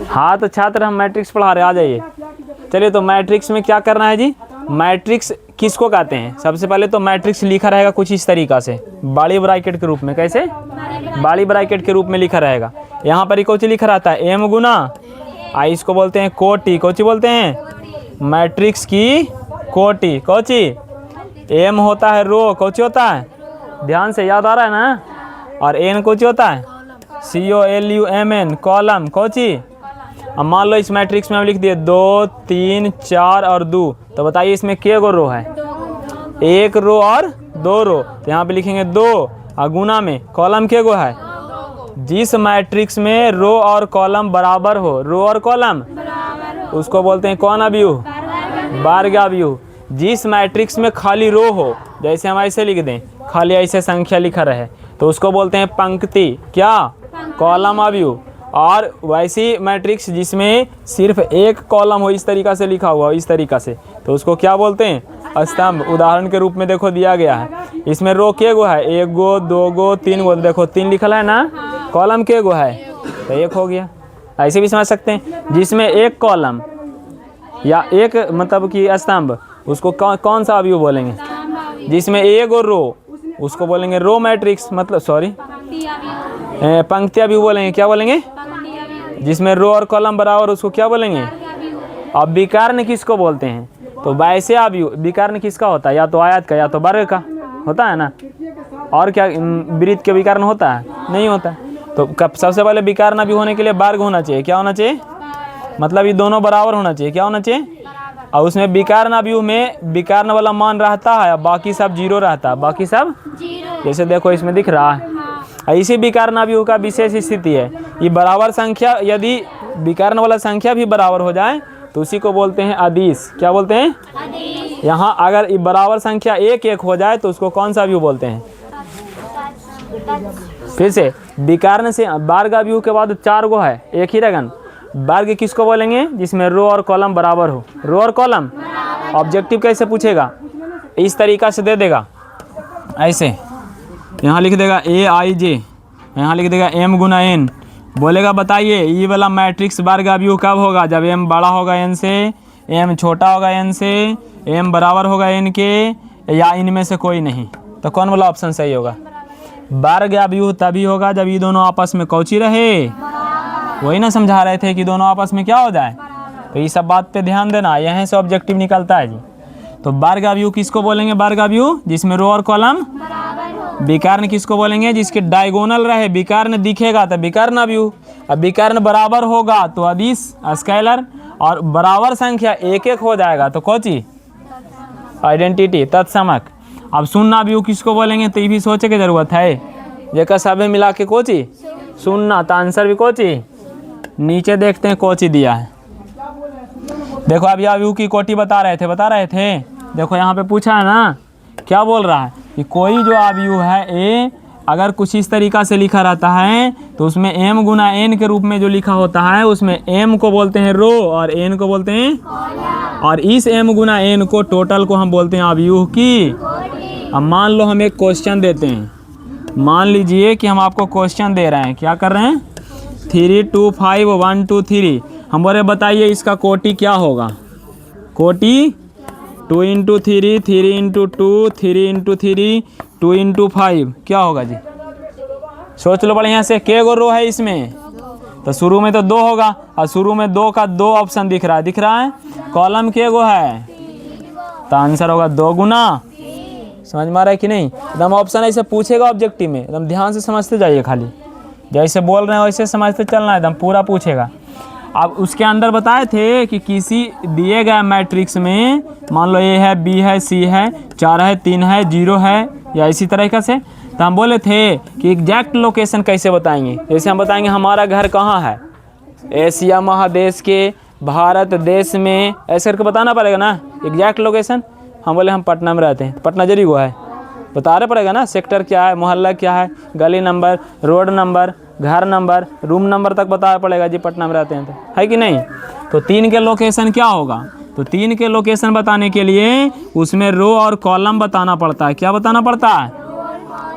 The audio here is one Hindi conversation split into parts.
हाँ तो छात्र हम मैट्रिक्स पढ़ा रहे, आ जाइए। चलिए तो मैट्रिक्स में क्या करना है जी, मैट्रिक्स किसको कहते हैं। सबसे पहले तो मैट्रिक्स लिखा रहेगा कुछ इस तरीका से, बाड़ी ब्रैकेट के रूप में। कैसे? बाड़ी ब्रैकेट के रूप में लिखा रहेगा। यहाँ पर कोची लिखा रहता है एम गुना आई, इसको बोलते हैं कोटि। कोची बोलते हैं? मैट्रिक्स की कोटि। कोची? एम होता है रो, कोची होता है? ध्यान से याद आ रहा है ना। और एन कोची होता है? COLUMN, column. कोची? अब मान लो इस मैट्रिक्स में हम लिख दिए 2 3 4 और 2, तो बताइए इसमें के गो रो है? 1 रो और 2 रो। तो यहाँ पे लिखेंगे 2 और गुना में कॉलम के गो है? जिस मैट्रिक्स में रो और कॉलम बराबर हो, रो और कॉलम उसको बोलते हैं कौन अव्यूह? वर्ग अव्यूह। जिस मैट्रिक्स में खाली रो हो, जैसे हम ऐसे लिख दें, खाली ऐसे संख्या लिखा रहे, तो उसको बोलते हैं पंक्ति। क्या? कॉलम अव्यूह। और वैसी मैट्रिक्स जिसमें सिर्फ एक कॉलम हो, इस तरीका से लिखा हुआ हो, इस तरीका से, तो उसको क्या बोलते हैं? स्तंभ। उदाहरण के रूप में देखो दिया गया है, इसमें रो के गो है? 1 गो 2 गो 3 गो, देखो 3 लिखल है ना। कॉलम के गो है? तो 1 हो गया। ऐसे भी समझ सकते हैं, जिसमें एक कॉलम या एक मतलब कि स्तंभ, उसको कौन सा अव्यूह बोलेंगे? जिसमें 1 गो रो, उसको बोलेंगे रो मैट्रिक्स, मतलब सॉरी पंक्ति अव्यूह बोलेंगे। क्या बोलेंगे? जिसमें रो और कॉलम बराबर, उसको क्या बोलेंगे? अब विकर्ण किसको बोलते हैं? तो वैसे अव्यूह विकर्ण किसका होता है? या तो आयत का या तो वर्ग का होता है ना। और क्या वृत्त के विकर्ण होता है? नहीं होता। तो सबसे पहले विकर्ण अव्यूह होने के लिए वर्ग होना चाहिए। क्या होना चाहिए? मतलब ये दोनों बराबर होना चाहिए। क्या होना चाहिए? और उसमें विकर्ण अव्यूह में विकर्ण वाला मान रहता है, बाकी सब 0 रहता है। बाकी सब जैसे देखो इसमें दिख रहा है। इसी विकर्ण अव्यूह का विशेष स्थिति है, ये बराबर संख्या, यदि विकर्ण वाला संख्या भी बराबर हो जाए तो उसी को बोलते हैं अदिश। क्या बोलते हैं? यहाँ अगर बराबर संख्या 1 1 हो जाए तो उसको कौन सा अव्यूह बोलते हैं? फिर से विकर्ण से वर्ग अव्यूह के बाद 4 गो है, एक ही रहेगा। वर्ग किसको बोलेंगे? जिसमें रो और कॉलम बराबर हो। रो और कॉलम ऑब्जेक्टिव कैसे पूछेगा? इस तरीका से दे देगा, ऐसे यहाँ लिख देगा AIJ, यहाँ लिख देगा M गुना N, बोलेगा बताइए ये वाला मैट्रिक्स वर्ग अव्यूह कब होगा? जब M बड़ा होगा N से, M छोटा होगा N से, M बराबर होगा N के, या इनमें से कोई नहीं। तो कौन वाला ऑप्शन सही होगा? वर्ग अव्यूह तभी होगा जब ये दोनों आपस में कौची रहे, वही ना समझा रहे थे कि दोनों आपस में क्या हो जाए। तो ये सब बात पे ध्यान देना, यहाँ से ऑब्जेक्टिव निकलता है जी। तो वर्ग अव्यूह किसको बोलेंगे? वर्ग अव्यूह जिसमें रो और कॉलम। विकर्ण किसको बोलेंगे? जिसके डायगोनल रहे, विकर्ण दिखेगा तो विकर्ण अव्यूह। अब विकर्ण बराबर होगा तो अदिश स्केलर, और बराबर संख्या 1 1 हो जाएगा तो कौची? आइडेंटिटी, तत्समक। अब शून्य अव्यूह किसको बोलेंगे? तो ये भी सोचे की जरूरत है। जेकर सभी मिला के कोची? शून्य। तो आंसर भी कोची? नीचे देखते हैं कोची दिया है। देखो अभी अव्यूह की कोटि बता रहे थे। देखो यहाँ पे पूछा है ना, क्या बोल रहा है कि कोई जो अव्यूह है A, अगर कुछ इस तरीका से लिखा रहता है तो उसमें M गुना N के रूप में जो लिखा होता है, उसमें M को बोलते हैं रो और N को बोलते हैं कॉलम। और इस M गुना N को टोटल को हम बोलते हैं अव्यूह की। अब मान लो हम एक क्वेश्चन देते हैं, मान लीजिए कि हम आपको क्वेश्चन दे रहे हैं, क्या कर रहे हैं? 3 2 5 1 2 3। हम बोले बताइए इसका कोटि क्या होगा? कोटि 2 इंटू 3 3 इंटू 2 3 इंटू 3 2 इंटू 5 क्या होगा जी? सोच लो बढ़िया से। के गो रो है इसमें? तो शुरू में तो 2 होगा, और शुरू में 2 का 2 ऑप्शन दिख रहा है। कॉलम के गो है? तो आंसर होगा 2 गुना। समझ में आ रहा है कि नहीं? एकदम ऑप्शन ऐसे पूछेगा ऑब्जेक्टिव में, एकदम ध्यान से समझते जाइए, खाली जैसे बोल रहे हैं वैसे समझते चलना, एकदम पूरा पूछेगा। अब उसके अंदर बताए थे कि किसी दिए गए मैट्रिक्स में मान लो A है, B है, C है, 4 है, 3 है, 0 है, या इसी तरीक़े से, तो हम बोले थे कि एग्जैक्ट लोकेशन कैसे बताएंगे। जैसे हम बताएंगे हमारा घर कहाँ है, एशिया महादेश के भारत देश में, ऐसे करके बताना पड़ेगा ना एग्जैक्ट लोकेशन। हम बोले हम पटना में रहते हैं, पटना जरी वो है, बताना पड़ेगा ना सेक्टर क्या है, मोहल्ला क्या है, गली नंबर, रोड नंबर, घर नंबर, रूम नंबर तक बताना पड़ेगा जी, पटना में रहते हैं तो, है कि नहीं। तो 3 के लोकेशन क्या होगा? तो 3 के लोकेशन बताने के लिए उसमें रो और कॉलम बताना पड़ता है। क्या बताना पड़ता है?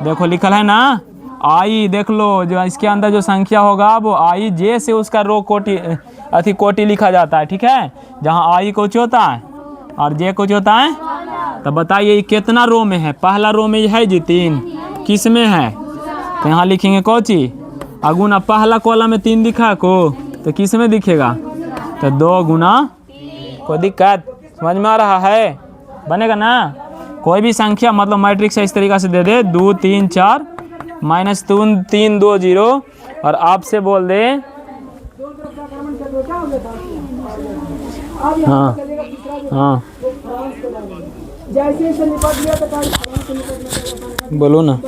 देखो लिखल है ना, आई देख लो, जो इसके अंदर जो संख्या होगा वो आई जे से उसका रो कोटि कोटि लिखा जाता है, ठीक है। जहाँ आई कुछ होता है और जे कुछ होता है। तो बताइए कितना रो में है? पहला रो में है जी 3, किस में है? तो यहाँ लिखेंगे कोची अगुना, पहला कॉलम में 3 दिखा को, तो किस में दिखेगा? तो 2 गुना, कोई दिक्कत समझ में आ रहा है? बनेगा ना? कोई भी संख्या मतलब मैट्रिक्स इस तरीक़ा से दे दे 2 3 4 -3 3 2 0 और आपसे बोल दे हाँ हाँ बोलो ना।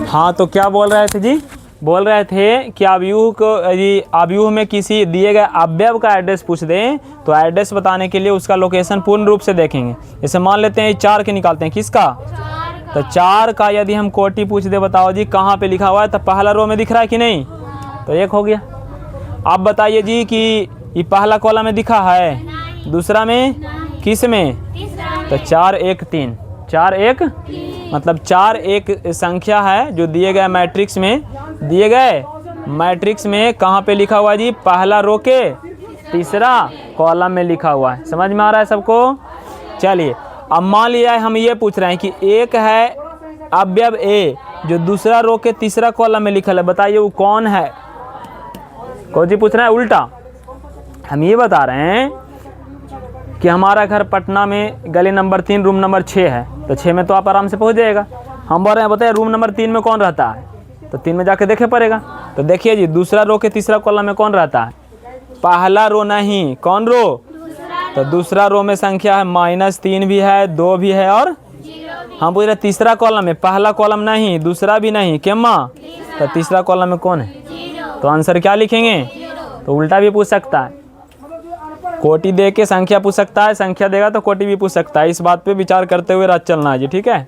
हाँ तो क्या बोल रहे थे जी? बोल रहे थे कि अवयव को यदि अवयव में किसी दिए गए अवयव का एड्रेस पूछ दें तो एड्रेस बताने के लिए उसका लोकेशन पूर्ण रूप से देखेंगे। जैसे मान लेते हैं 4 के निकालते हैं, किसका? तो 4 का यदि हम कोटि पूछ दे, बताओ जी कहाँ पे लिखा हुआ है? तो पहला रो में दिख रहा है कि नहीं? तो 1 हो गया। अब बताइए जी कि ये पहला कॉलम में दिखा है, दूसरा में, किस में? तो 4 1 3, 4 1 मतलब 4 एक संख्या है जो दिए गए मैट्रिक्स में कहाँ पे लिखा हुआ है जी? पहला रो के तीसरा कॉलम में लिखा हुआ है। समझ में आ रहा है सबको? चलिए अब मान लिया हम ये पूछ रहे हैं कि एक है अवयव ए जो दूसरा रो के तीसरा कॉलम में लिखा है, बताइए वो कौन है? कौन जी पूछ रहे हैं? उल्टा हम ये बता रहे हैं कि हमारा घर पटना में गली नंबर 3 रूम नंबर 6 है, तो 6 में तो आप आराम से पहुंच जाएगा। हम बोल रहे हैं बताइए रूम नंबर 3 में कौन रहता है? तो 3 में जाके देखे पड़ेगा। तो देखिए जी दूसरा रो के तीसरा कॉलम में कौन रहता है? पहला रो नहीं, कौन रो? तो दूसरा रो में संख्या है -3 भी है, 2 भी है और हम पूछ रहे तीसरा कॉलम में, पहला कॉलम नहीं, दूसरा भी नहीं, क्या माँ? तो तीसरा कॉलम में कौन है? तो आंसर क्या लिखेंगे? तो उल्टा भी पूछ सकता है, कोटि दे के संख्या पूछ सकता है, संख्या देगा तो कोटि भी पूछ सकता है। इस बात पे विचार करते हुए रात चलना है जी, ठीक है।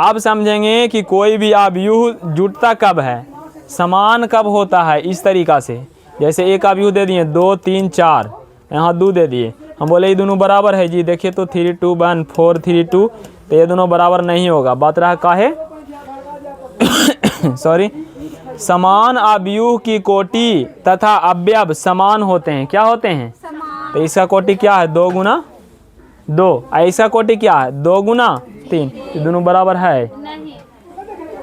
अब समझेंगे कि कोई भी अवयव जुटता कब है, समान कब होता है, इस तरीक़ा से। जैसे एक अवयव दे दिए 2 3 4, यहाँ 2 दे दिए, हम बोले ये दोनों बराबर है जी, देखिए तो 3 2 1 4 3 2, तो ये दोनों बराबर नहीं होगा। बात रहा काहे सॉरी, समान अवयव की कोटि तथा अवयव समान होते हैं। क्या होते हैं? तो इसका कोटि क्या है? 2 गुना 2। ऐसा कोटि क्या है? 2 गुना 3। ये दोनों बराबर है?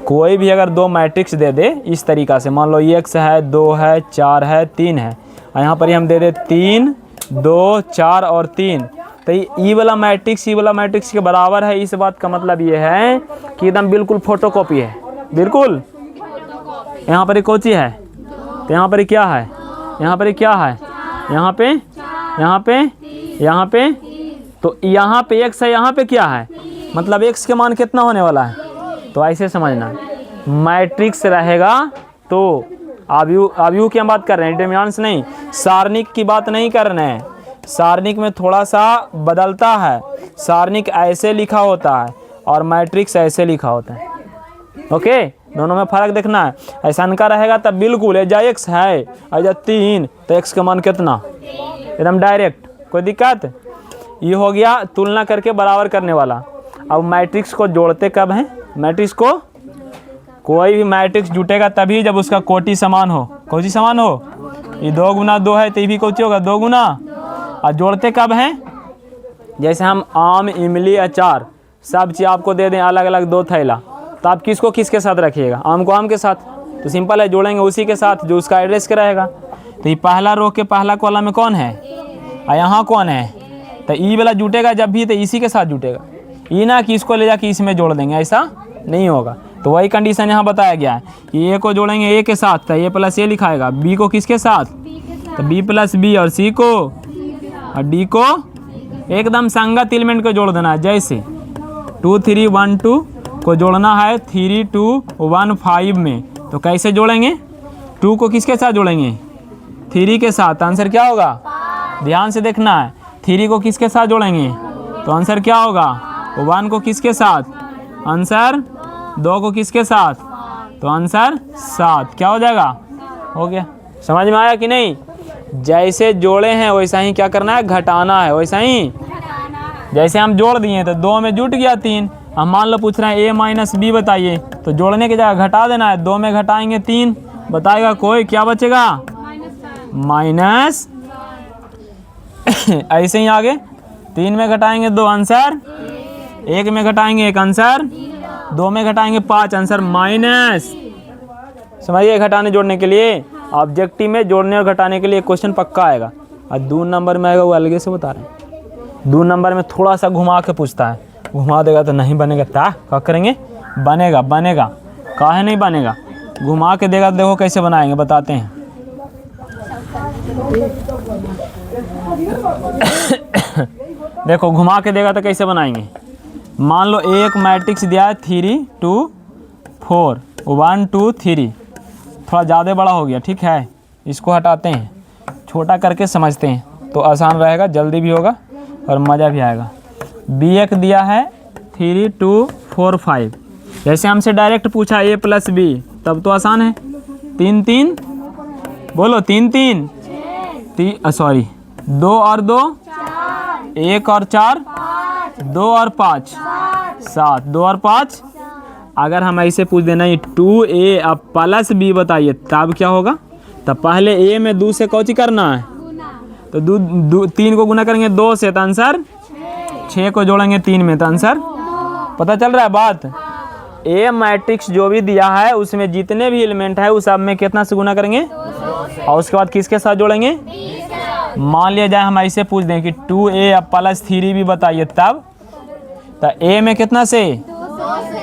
कोई भी अगर 2 मैट्रिक्स दे दे इस तरीक़ा से, मान लो ये x है, 2 है, 4 है, 3 है, और यहाँ पर ही हम दे दे 3 2 4 और 3, तो ये वाला मैट्रिक्स के बराबर है। इस बात का मतलब ये है कि एकदम बिल्कुल फोटोकॉपी है, बिल्कुल। यहाँ पर एक कोची है, तो यहाँ पर क्या है? यहाँ पर क्या है? यहाँ पे तो यहाँ पे x है, यहाँ पे क्या है? मतलब x के मान कितना होने वाला है? तो ऐसे समझना, मैट्रिक्स रहेगा तो अवयव की हम बात कर रहे हैं, डिटरमिनेंट्स नहीं, सारणिक की बात नहीं कर रहे हैं। सारणिक में थोड़ा सा बदलता है, सारणिक ऐसे लिखा होता है और मैट्रिक्स ऐसे लिखा होता है। ओके, दोनों में फर्क देखना है। ऐसा का रहेगा तब बिल्कुल एजा x है, एजा 3, तो x का मान कितना? एकदम डायरेक्ट, कोई दिक्कत? ये हो गया तुलना करके बराबर करने वाला। अब मैट्रिक्स को जोड़ते कब हैं? मैट्रिक्स को, कोई भी मैट्रिक्स जुटेगा तभी जब उसका कोटि समान हो। कोटि समान हो, ये 2 गुना 2 है तो ये भी कोटि होगा 2 गुना। और जोड़ते कब हैं? जैसे हम आम, इमली, अचार सब चीज़ आपको दे दें अलग अलग 2 थैला, तो आप किसको किसके साथ रखिएगा? आम को आम के साथ, तो सिंपल है, जोड़ेंगे उसी के साथ जो उसका एड्रेस के रहेगा। तो ये पहला रो के पहला कॉलम में कौन है और यहाँ कौन है? तो ई वाला जुटेगा जब भी तो इसी के साथ जुटेगा, ये ना कि इसको ले जाके इसमें जोड़ देंगे, ऐसा नहीं होगा। तो वही कंडीशन यहाँ बताया गया है कि ए को जोड़ेंगे ए के साथ तो ए प्लस ए लिखाएगा, बी को किसके साथ? तो बी प्लस बी, और सी को और डी को एकदम संगत एलिमेंट को जोड़ देना है। जैसे 2 3 1 2 को जोड़ना है 3 2 1 5 में, तो कैसे जोड़ेंगे? 2 को किसके साथ जोड़ेंगे? 3 के साथ। आंसर क्या होगा? ध्यान से देखना है, 3 को किसके साथ जोड़ेंगे? तो आंसर क्या होगा? 1 को किसके साथ, आंसर 2 को किसके साथ, तो आंसर 7। क्या हो जाएगा, हो गया। समझ में आया कि नहीं। जैसे जोड़े हैं वैसा ही क्या करना है, घटाना है। वैसा ही जैसे हम जोड़ दिए तो 2 में जुट गया 3। हम मान लो पूछ रहे हैं a माइनस बी बताइए, तो जोड़ने की जगह घटा देना है। 2 में घटाएंगे 3, बताएगा कोई, क्या बचेगा, माइनस ऐसे ही आगे 3 में घटाएंगे 2 आंसर, 1 में घटाएंगे 1 आंसर, 2 में घटाएंगे 5 आंसर माइनस। समझिए, घटाने जोड़ने के लिए ऑब्जेक्टिव में जोड़ने और घटाने के लिए क्वेश्चन पक्का आएगा। और 2 नंबर में आएगा वो अलग से बता रहे हैं। 2 नंबर में थोड़ा सा घुमा के पूछता है, घुमा देगा तो नहीं बनेगा। क्या करेंगे, बनेगा, बनेगा, काहे नहीं बनेगा, घुमा के देगा। देखो कैसे बनाएंगे, बताते हैं। देखो घुमा के देगा तो कैसे बनाएंगे। मान लो एक मैट्रिक्स दिया है 3 2 4, 1 2 3, थोड़ा ज़्यादा बड़ा हो गया, ठीक है। इसको हटाते हैं, छोटा करके समझते हैं तो आसान रहेगा, जल्दी भी होगा और मज़ा भी आएगा। बी एक दिया है 3 2 4 5, जैसे हमसे डायरेक्ट पूछा a प्लस बी, तब तो आसान है। 3 3 बोलो, 3 3 सॉरी 2 और 2 1 और 4 2 और 5 7, 2 और 5। अगर हम ऐसे पूछ देना ये 2a अब प्लस बी बताइए, तब क्या होगा। तब पहले a में 2 से कौची करना है, तो 3 को गुना करेंगे 2 से तो आंसर 6 को जोड़ेंगे 3 में तो आंसर। पता चल रहा है बात। ए मैट्रिक्स जो भी दिया है उसमें जितने भी एलिमेंट है उस सब में कितना से गुना करेंगे और उसके बाद किसके साथ जोड़ेंगे। मान लिया जाए हम ऐसे पूछ दें कि 2a अब प्लस 3 भी बताइए, तब तो a में कितना से,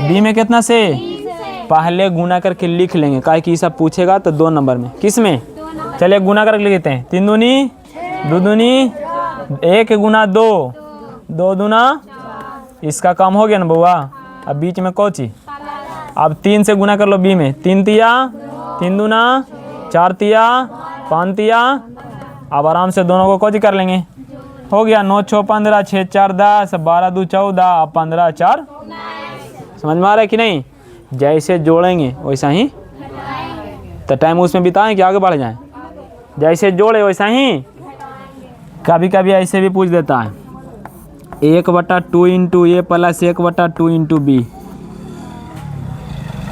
b में कितना से, पहले गुना करके लिख लेंगे, काहे कि सब पूछेगा तो 2 नंबर में। किस में, चलिए गुना करके लिख देते हैं। 3 दूनी 2 दूनी 1 गुना 2 2 दूना, इसका काम हो गया ना बउआ। अब बीच में कौची, अब 3 से गुना कर लो b में, 3 तिया 3 दूना 4 तिया 5 तिया। अब आराम से दोनों को कौची कर लेंगे, हो गया 9 6 15 6 4 10 12 2 14 15 4। समझ में आ रहा है कि नहीं। जैसे जोड़ेंगे वैसा ही तो टाइम उसमें बिताएं कि आगे बढ़ जाएं। जैसे जोड़े वैसा ही। कभी कभी ऐसे भी पूछ देता है 1/2 इंटू ए प्लस 1/2 इंटू बी।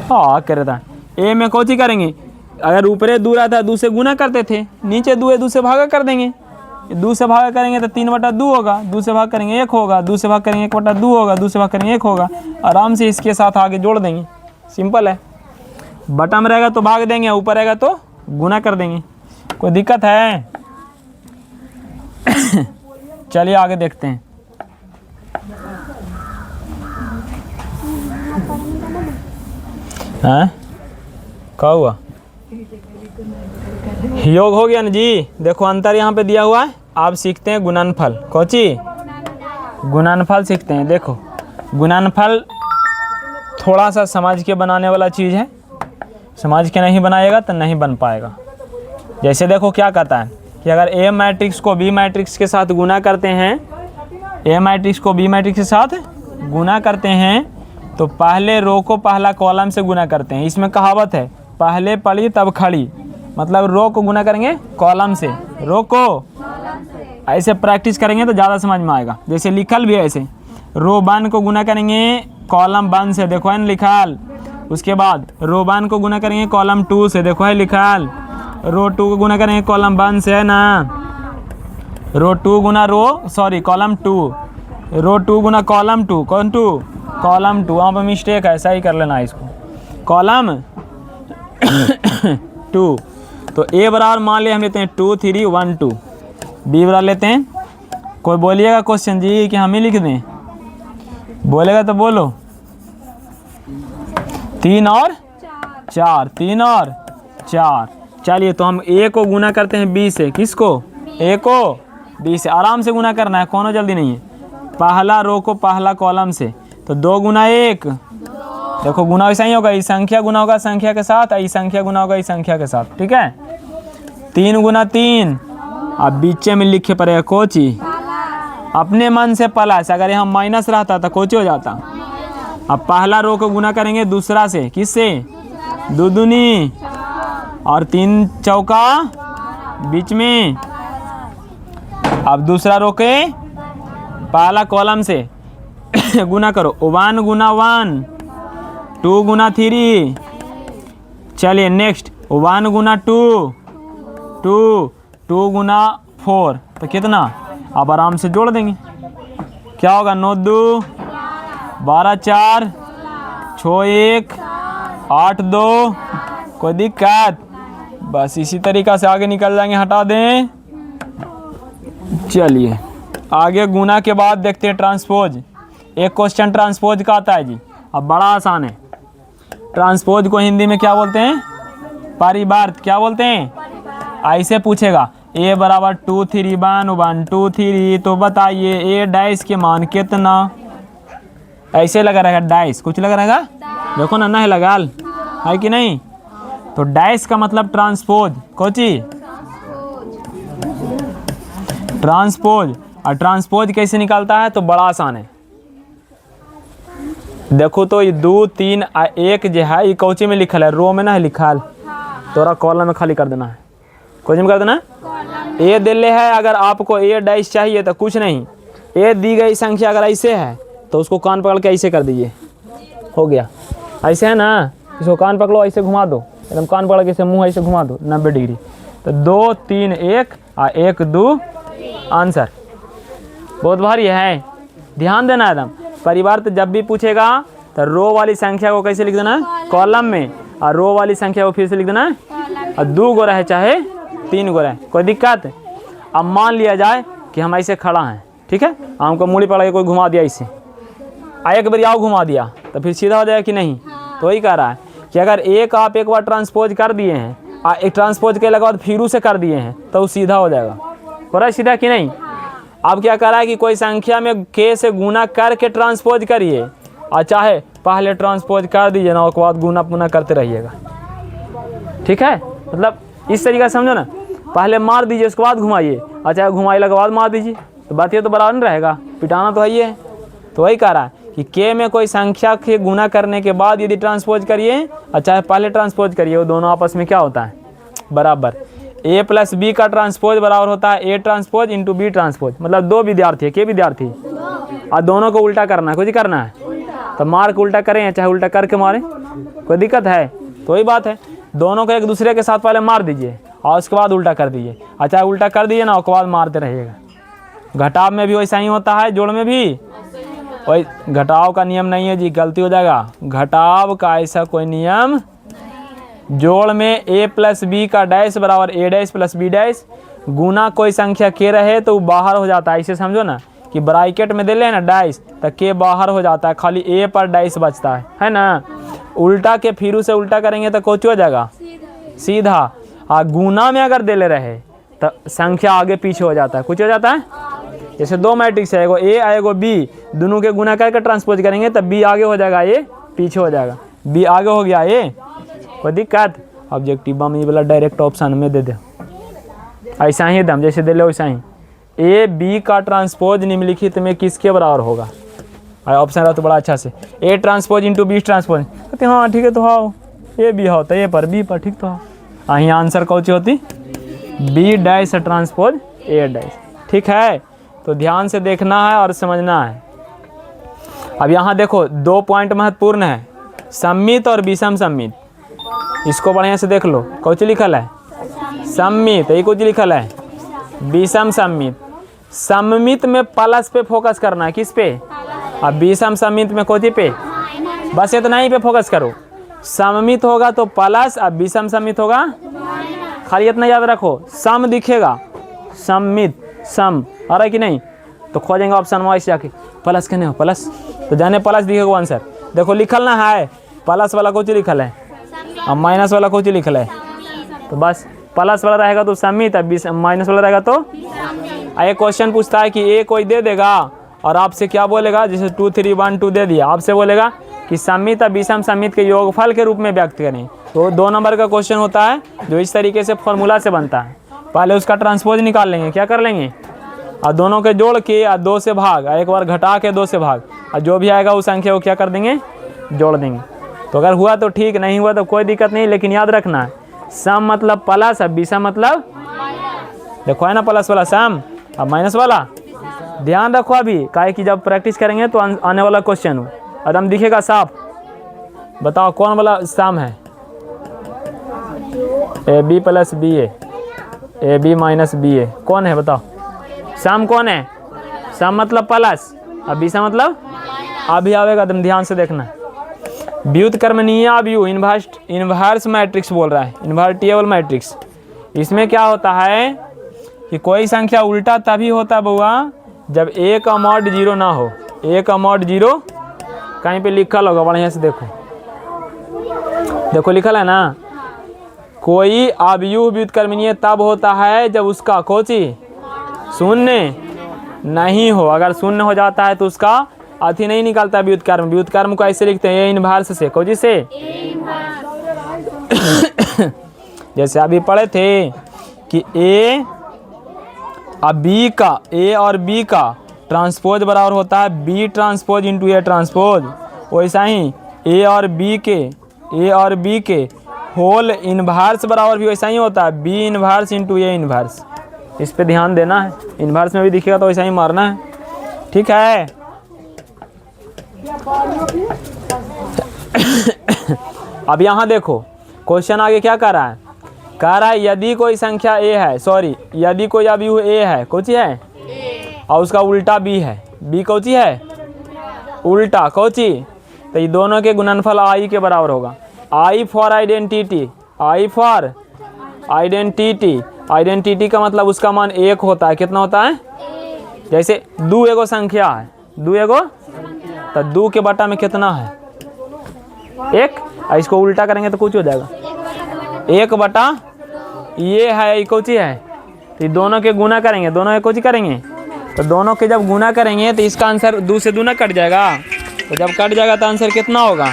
हाँ कह रहा था ए में कौची करेंगे, अगर ऊपरे 2 रहा था 2 से गुना करते थे, नीचे 2 है 2 से भागा कर देंगे। 2 से भागा करेंगे तो 3/2 होगा, 2 से भाग करेंगे 1 होगा, 2 से भाग करेंगे 1/2 होगा, 2 से भाग करेंगे 1 होगा। आराम से इसके साथ आगे जोड़ देंगे, सिंपल है। बटम रहेगा तो भाग देंगे, ऊपर रहेगा तो गुना कर देंगे। कोई दिक्कत है। चलिए आगे देखते हैं। हाँ क्या हुआ, योग हो गया ना जी। देखो अंतर यहाँ पे दिया हुआ है। आप सीखते हैं गुणनफल, कौची गुणनफल सीखते हैं। देखो गुणनफल थोड़ा सा समझ के बनाने वाला चीज़ है, समझ के नहीं बनाएगा तो नहीं बन पाएगा। जैसे देखो क्या कहता है कि अगर ए मैट्रिक्स को बी मैट्रिक्स के साथ गुना करते हैं, ए मैट्रिक्स को बी मैट्रिक्स के साथ गुना करते हैं तो पहले रो को पहला कॉलम से गुना करते हैं। इसमें कहावत है पहले पड़ी तब खड़ी, मतलब रो को गुना करेंगे कॉलम से, रो को ऐसे प्रैक्टिस करेंगे तो ज़्यादा समझ में आएगा। जैसे लिखल भी है ऐसे, रो 1 को गुना करेंगे कॉलम 1 से, देखो है ना लिखल। उसके बाद रो 1 को गुना करेंगे कॉलम 2 से, देखो है लिखल। रो 2 को गुना करेंगे कॉलम 1 से, है ना। रो 2 गुना कॉलम 2, रो 2 गुना कॉलम 2, कौन 2 कॉलम 2। वहाँ पर मिस्टेक है, सही कर लेना इसको, कॉलम 2। तो ए बराबर मान लिया हम लेते हैं 2 3 1 2, बी बराबर लेते हैं। कोई बोलिएगा क्वेश्चन जी कि हम ही लिख दें, बोलेगा तो बोलो। 3 और 4, 3 और 4। चलिए तो हम ए को गुना करते हैं बी से, किसको, ए को बी से। आराम से गुना करना है, कोनो जल्दी नहीं है। पहला रो को पहला कॉलम से, तो 2 गुना 1, देखो गुना वैसा ही होगा, इस संख्या गुना होगा संख्या के साथ, इस संख्या गुना होगा इस संख्या के साथ, ठीक है। 3 गुना 3, अब बीच में लिखे पड़ेगा कोची, अपने मन से प्लस, अगर यहाँ माइनस रहता तो कुछ हो जाता। अब पहला रो को गुना करेंगे दूसरा से, किससे? दो दूनी और 3 चौका बीच में। अब दूसरा रो के पहला कॉलम से गुना करो, 1 गुना 1, 2 गुना 3। चलिए नेक्स्ट 1 गुना 2, 2 गुना 4 तो कितना? अब आराम से जोड़ देंगे, क्या होगा? 9 2 12 4 6 1 8 2। कोई दिक्कत? बस इसी तरीक़ा से आगे निकल जाएंगे, हटा दें। चलिए आगे गुना के बाद देखते हैं ट्रांसपोज। एक क्वेश्चन ट्रांसपोज का आता है जी, अब बड़ा आसान है। ट्रांसपोज को हिंदी में क्या बोलते हैं? परिवर्त। क्या बोलते हैं? ऐसे पूछेगा a बराबर 2 3 1 1 2 3, तो बताइए a डैश के मान कितना? ऐसे लगा रहेगा डैश, कुछ लगा रहेगा, देखो ना है लगा है कि नहीं? तो डैश का मतलब ट्रांसपोज, कोची ट्रांसपोज। और ट्रांसपोज कैसे निकालता है? तो बड़ा आसान है। देखो तो ये 2 3 1 जो है ये कौची में लिखल है? रो में ना है लिखल, तोरा कॉलम में खाली कर देना है, कौची में कर देना है? ए दिले है, अगर आपको ए डैश चाहिए तो कुछ नहीं, ए दी गई संख्या अगर ऐसे है तो उसको कान पकड़ के ऐसे कर दीजिए, हो गया। ऐसे है ना, इसको कान पकड़ो, ऐसे घुमा दो, एकदम कान पकड़ के ऐसे मुँह ऐसे घुमा दो 90 डिग्री, तो 2 3 1 और 1 2 आंसर। बहुत भारी है, ध्यान देना एकदम। परिवर्त जब भी पूछेगा तो रो वाली संख्या को कैसे लिख देना है? कॉलम में, और रो वाली संख्या को फिर से लिख देना है, और 2 गो रहे चाहे 3 गो रहे, कोई दिक्कत? अब मान लिया जाए कि हम ऐसे खड़ा हैं, ठीक है, हमको मूड़ी पकड़ के कोई घुमा दिया ऐसे, एक बार आओ घुमा दिया, तो फिर सीधा हो जाएगा कि नहीं? तो वही कह रहा है कि अगर आप एक बार ट्रांसपोज कर दिए हैं और एक ट्रांसपोज के बाद फिर से कर दिए हैं तो वो सीधा हो जाएगा। हो रहा है सीधा कि नहीं? अब क्या कर रहा है कि कोई संख्या में के से गुना करके ट्रांसपोज करिए, और चाहे पहले ट्रांसपोज कर दीजिए ना, उसके बाद गुना पुना करते रहिएगा, ठीक है? मतलब इस तरीका से समझो ना, पहले मार दीजिए उसके बाद घुमाइए, और चाहे घुमाइए के बाद मार दीजिए, तो बात ये तो बराबर नहीं रहेगा, पिटाना तो है ही है। तो वही कह रहा है कि के में कोई संख्या के गुना करने के बाद यदि ट्रांसपोज करिए और चाहे पहले ट्रांसपोज करिए, वो दोनों आपस में क्या होता है? बराबर। a प्लस बी का ट्रांसपोज बराबर होता है a transpose into B transpose. मतलब 2 विद्यार्थी है, के विद्यार्थी, और दोनों को उल्टा करना है, कुछ करना है तो मार के उल्टा करें, चाहे उल्टा करके मारें, कोई दिक्कत है? तो वही बात है, दोनों को एक दूसरे के साथ पहले मार दीजिए और उसके बाद उल्टा कर दीजिए, और चाहे उल्टा कर दीजिए ना, उसके बाद मारते रहिएगा। घटाव में भी वैसा ही होता है, जोड़ में भी वही। घटाव का नियम नहीं है जी, गलती हो जाएगा। घटाव का ऐसा कोई नियम, जोड़ में a प्लस बी का डैश बराबर a dash plus B dash, गुना कोई संख्या के रहे तो बाहर हो जाता है। इसे समझो ना कि ब्रैकेट में दे ले ना डैश, तो के बाहर हो जाता है, खाली a पर डैश बचता है ना? उल्टा के फिर से उल्टा करेंगे तो कुछ हो जाएगा? सीधा। और गुना में अगर दे ले रहे तो संख्या आगे पीछे हो जाता है, कुछ हो जाता है। जैसे 2 मैट्रिक्स है, एगो a एगो b, दोनों के गुना करके ट्रांसपोज करेंगे तब b आगे हो जाएगा, a पीछे हो जाएगा। b आगे हो गया a, कोई दिक्कत? ऑब्जेक्टिव में ये वाला डायरेक्ट ऑप्शन में दे दे, ऐसा ही दम जैसे दे लो वैसा ही। ए बी का ट्रांसपोज निम्नलिखित में किसके बराबर होगा? ऑप्शन रहा तो बड़ा अच्छा से, A transpose into B transpose. कहते हाँ ठीक है, तो हाँ ए बी हो तो ए पर बी पर, ठीक तो हाँ, यहाँ आंसर कौन सी होती? B dash transpose A dash, ठीक है? तो ध्यान से देखना है और समझना है। अब यहाँ देखो 2 पॉइंट महत्वपूर्ण है, सम्मित और विषम सम्मित। इसको बढ़िया से देख लो, कौन सी लिखल है? सम्मित। ये कुछ लिखल है विषम सम्मित। सम्मित में प्लस पे फोकस करना है, किस पे? अब विषम सम्मित में कौन सी पे? बस इतना ही पे फोकस करो। सम्मित होगा तो प्लस, अब विषम सम्मित होगा, खाली इतना याद रखो, सम दिखेगा, सम्मित सम, आ रहा है कि नहीं? तो खोजेंगे ऑप्शन में ऐसे जाके, प्लस कहने हो प्लस, तो जाने प्लस दिखेगा आंसर। देखो लिखल ना है, प्लस वाला कुछ लिखल है और माइनस वाला कुछ लिखल है, तो बस प्लस वाला रहेगा तो सम्मित, माइनस वाला रहेगा तो। ये क्वेश्चन पूछता है कि ए कोई दे देगा और आपसे क्या बोलेगा, जैसे 2 3 1 2 दे दिया, आपसे बोलेगा कि सम्मित और विषम सम्मित के योगफल के रूप में व्यक्त करें। तो 2 नंबर का क्वेश्चन होता है जो इस तरीके से फॉर्मूला से बनता है। पहले उसका ट्रांसपोज निकाल लेंगे, क्या कर लेंगे? और दोनों के जोड़ के और 2 से भाग, एक बार घटा के 2 से भाग, और जो भी आएगा उस संख्या को क्या कर देंगे, जोड़ देंगे। तो अगर हुआ तो ठीक, नहीं हुआ तो कोई दिक्कत नहीं, लेकिन याद रखना है सम मतलब प्लस और विषम मतलब देखो है ना, प्लस वाला सम और माइनस वाला ध्यान रखो अभी, काहे कि जब प्रैक्टिस करेंगे तो आने वाला क्वेश्चन एकदम दिखेगा साफ। बताओ कौन वाला सम है, AB plus BA, AB minus BA कौन है बताओ, सम कौन है, सम मतलब प्लस और विषम मतलब, अभी आवेगा तुम ध्यान से देखना। व्युत्क्रमणीय अवयव इन्वर्स मैट्रिक्स बोल रहा है, इन्वर्टिबल मैट्रिक्स। इसमें क्या होता है कि कोई संख्या उल्टा तभी होता बउआ जब A का मॉड 0 ना हो। A का मॉड 0 कहीं पे लिखल होगा, बढ़िया से देखो, देखो लिखल है ना, कोई अवयव व्युत्क्रमणीय तब होता है जब उसका कोची शून्य नहीं हो। अगर शून्य हो जाता है तो उसका अथी नहीं निकलता व्युत्क्रम। व्युत्क्रम को ऐसे लिखते हैं, ए इन्वर्स से, कोची से जैसे अभी पढ़े थे कि A और B का ट्रांसपोज बराबर होता है B transpose into A transpose. वैसा ही A और B के होल इन्वर्स बराबर भी वैसा ही होता है B inverse into A inverse. इस पे ध्यान देना है, इन्वर्स में भी दिखेगा तो वैसा ही मारना है, ठीक है। अब यहाँ देखो क्वेश्चन आगे क्या कर रहा है, कह रहा है यदि कोई संख्या A है, सॉरी यदि कोई अवयव A है, कौची है, और उसका उल्टा B है, B कौची है, उल्टा कौची, तो ये दोनों के गुणनफल I के बराबर होगा। I for identity, I for identity, identity का मतलब उसका मान 1 होता है। कितना होता है, जैसे 2 एगो संख्या है, 2 एगो, तो 2 के बटा में कितना है 1, इसको उल्टा करेंगे तो कुछ हो जाएगा 1 बटा ये है, ये कौची है, तो दोनों के गुना करेंगे, दोनों के कौची करेंगे, तो दोनों के जब गुना करेंगे तो इसका आंसर 2 से 2 ना कट जाएगा, तो जब कट जाएगा तो आंसर कितना होगा